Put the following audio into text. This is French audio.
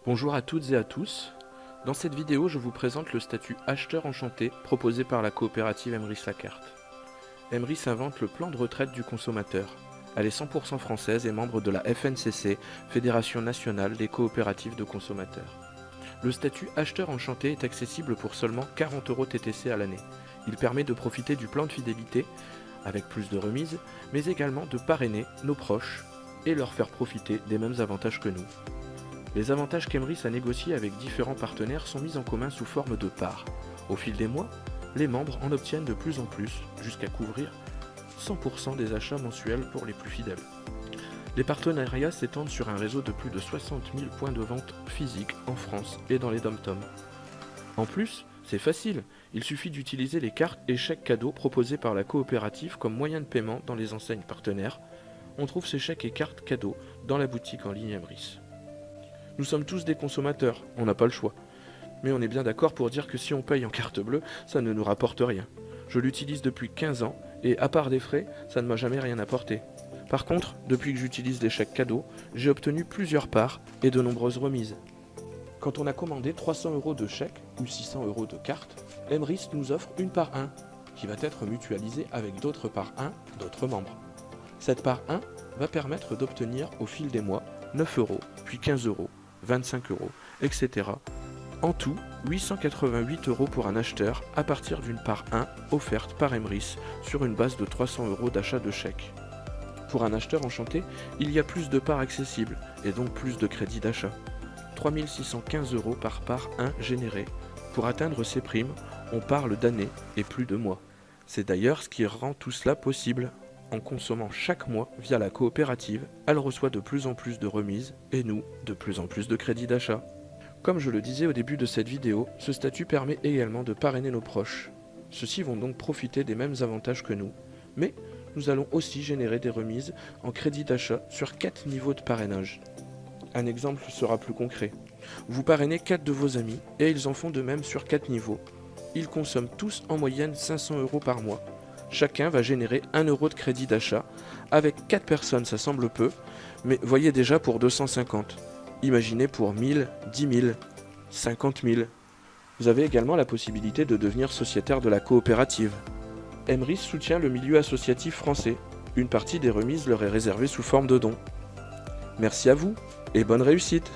Bonjour à toutes et à tous. Dans cette vidéo, je vous présente le statut acheteur enchanté proposé par la coopérative Emrys-Lacarte. Emrys invente le plan de retraite du consommateur. Elle est 100% française et membre de la FNCC, Fédération nationale des coopératives de consommateurs. Le statut acheteur enchanté est accessible pour seulement 40 € TTC à l'année. Il permet de profiter du plan de fidélité, avec plus de remises, mais également de parrainer nos proches et leur faire profiter des mêmes avantages que nous. Les avantages qu'Emrys a négociés avec différents partenaires sont mis en commun sous forme de parts. Au fil des mois, les membres en obtiennent de plus en plus, jusqu'à couvrir 100% des achats mensuels pour les plus fidèles. Les partenariats s'étendent sur un réseau de plus de 60 000 points de vente physiques en France et dans les dom-toms. En plus, c'est facile, il suffit d'utiliser les cartes et chèques cadeaux proposés par la coopérative comme moyen de paiement dans les enseignes partenaires. On trouve ces chèques et cartes cadeaux dans la boutique en ligne Emrys. Nous sommes tous des consommateurs, on n'a pas le choix. Mais on est bien d'accord pour dire que si on paye en carte bleue, ça ne nous rapporte rien. Je l'utilise depuis 15 ans et à part des frais, ça ne m'a jamais rien apporté. Par contre, depuis que j'utilise les chèques cadeaux, j'ai obtenu plusieurs parts et de nombreuses remises. Quand on a commandé 300 € de chèques ou 600 € de cartes, Emrys nous offre une part 1 qui va être mutualisée avec d'autres parts 1 d'autres membres. Cette part 1 va permettre d'obtenir au fil des mois 9 €, puis 15 €, 25 €, etc. En tout, 888 € pour un acheteur à partir d'une part 1 offerte par Emrys sur une base de 300 € d'achat de chèques. Pour un acheteur enchanté, il y a plus de parts accessibles et donc plus de crédits d'achat. 3 615 € par part 1 générée. Pour atteindre ces primes, on parle d'années et plus de mois. C'est d'ailleurs ce qui rend tout cela possible. En consommant chaque mois via la coopérative, elle reçoit de plus en plus de remises et nous, de plus en plus de crédits d'achat. Comme je le disais au début de cette vidéo, ce statut permet également de parrainer nos proches. Ceux-ci vont donc profiter des mêmes avantages que nous, mais nous allons aussi générer des remises en crédit d'achat sur 4 niveaux de parrainage. Un exemple sera plus concret. Vous parrainez 4 de vos amis et ils en font de même sur 4 niveaux. Ils consomment tous en moyenne 500 € par mois. Chacun va générer 1 € de crédit d'achat. Avec 4 personnes, ça semble peu, mais voyez déjà pour 250. Imaginez pour 1000, 10 000, 50 000. Vous avez également la possibilité de devenir sociétaire de la coopérative. Emrys soutient le milieu associatif français. Une partie des remises leur est réservée sous forme de dons. Merci à vous et bonne réussite!